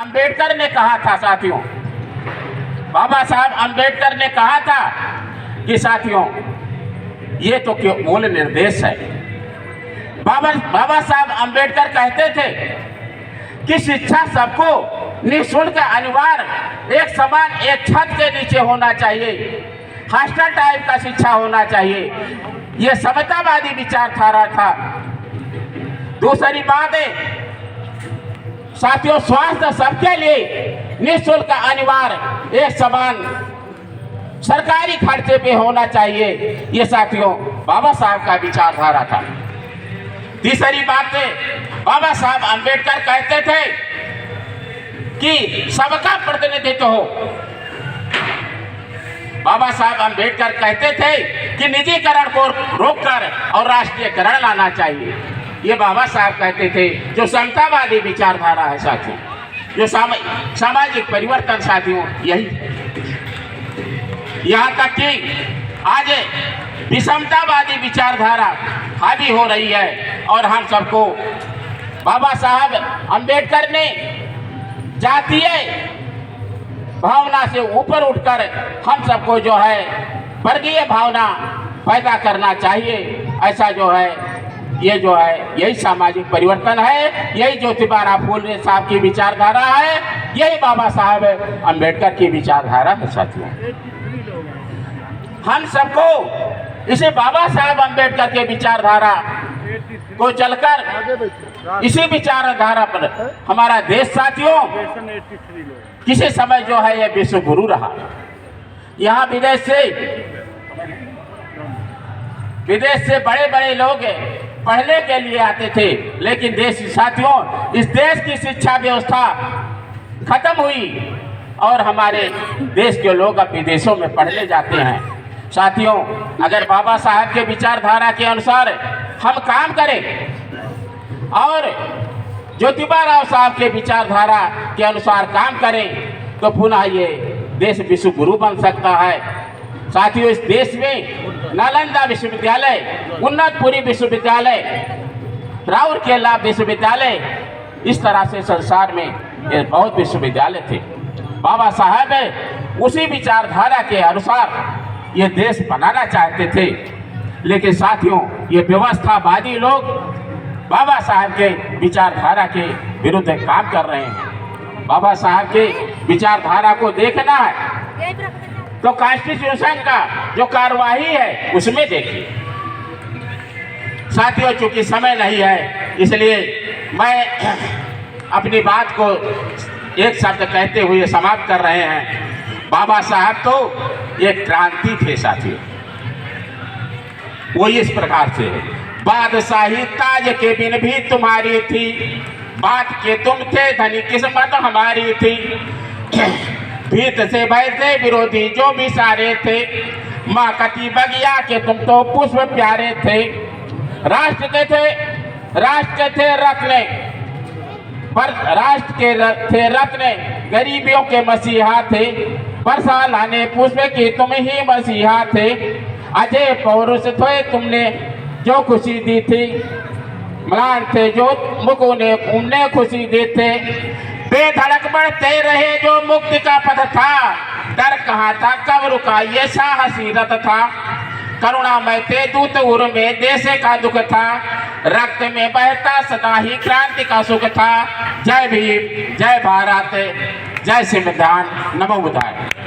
अंबेडकर ने कहा था साथियों, बाबा साहब अंबेडकर ने कहा था कि साथियों ये तो क्यों मूल निर्देश है। बाबा साहब अंबेडकर कहते थे कि शिक्षा सबको निःशुल्क अनिवार्य एक समान एक छत के नीचे होना चाहिए, हॉस्टल टाइप का शिक्षा होना चाहिए। ये समतावादी विचारधारा था। दूसरी बात है साथियों, स्वास्थ्य सबके लिए निःशुल्क अनिवार्य एक समान सरकारी खर्चे पे होना चाहिए। ये साथियों बाबा साहब का विचारधारा था। तीसरी बात है, बाबा साहब अंबेडकर कहते थे कि सबका प्रतिनिधित्व हो। बाबा साहब अंबेडकर कहते थे कि निजीकरण को रोककर और राष्ट्रीयकरण लाना चाहिए। ये बाबा साहब कहते थे, जो समतावादी विचारधारा है साथियों, जो सामाजिक परिवर्तन साथियों यही है। यहाँ तक कि आज विषमतावादी विचारधारा हावी हो रही है और हम सबको बाबा साहब अंबेडकर ने जातीय भावना से ऊपर उठकर हम सबको जो है वर्गीय भावना पैदा करना चाहिए। ऐसा जो है ये जो है यही सामाजिक परिवर्तन है, यही ज्योतिबा फूले साहब की विचारधारा है, यही बाबा साहब अंबेडकर की विचारधारा है साथियों। हम सबको इसे बाबा साहब अंबेडकर के विचारधारा को चलकर इसी विचारधारा पर हमारा देश साथियों किसी समय जो है यह विश्व गुरु रहा। यहाँ विदेश से बड़े बड़े लोग पढ़ने के लिए आते थे, लेकिन देश साथियों इस देश की शिक्षा व्यवस्था खत्म हुई और हमारे देश के लोग अब विदेशों में पढ़ने जाते हैं। साथियों अगर बाबा साहब के विचारधारा के अनुसार हम काम करें और ज्योतिबा साहब के विचारधारा के अनुसार काम करें तो पुनः ये देश विश्व गुरु बन सकता है। साथियों इस देश में नालंदा विश्वविद्यालय, उन्नतपुरी विश्वविद्यालय, राउरकेला विश्वविद्यालय, इस तरह से संसार में ये बहुत विश्वविद्यालय थे। बाबा साहब उसी विचारधारा के अनुसार ये देश बनाना चाहते थे, लेकिन साथियों ये व्यवस्थावादी लोग बाबा साहब के विचारधारा के विरुद्ध काम कर रहे हैं। बाबा साहब के विचारधारा को देखना है तो कॉन्स्टिट्यूशन का जो कार्यवाही है उसमें देखिए। साथियों चूंकि समय नहीं है इसलिए मैं अपनी बात को एक शब्द कहते हुए समाप्त कर रहे हैं। बाबा साहब तो एक क्रांति थे साथियों। वो इस प्रकार से, बादशाही ताज के बिन भी तुम्हारी थी, बात के तुम थे धनी किस्मत हमारी थी, भीत से भय से विरोधी जो भी सारे थे, माँ कति बगिया के तुम तो पुष्प प्यारे थे, राष्ट्र के थे रत्न, पर राष्ट्र के थे रत्न, गरीबियों के मसीहा थे, वर्षा लाने पुष्प की तुम ही मसीहा थे, अजय पौरुष थे तुमने जो खुशी दी थी, म्लान थे जो मुकुने उन्हें खुशी दी थे, बेधड़क बढ़ते रहे जो मुक्ति का पथ था, डर कहाँ था कब रुका ये साहसी रथ था, करुणामय थे दूत उर में देश का दुख था, रक्त में बहता सदा ही क्रांति का सुख था। जय भीम, जय भारत, जय संविधान, नमो बुद्धाय।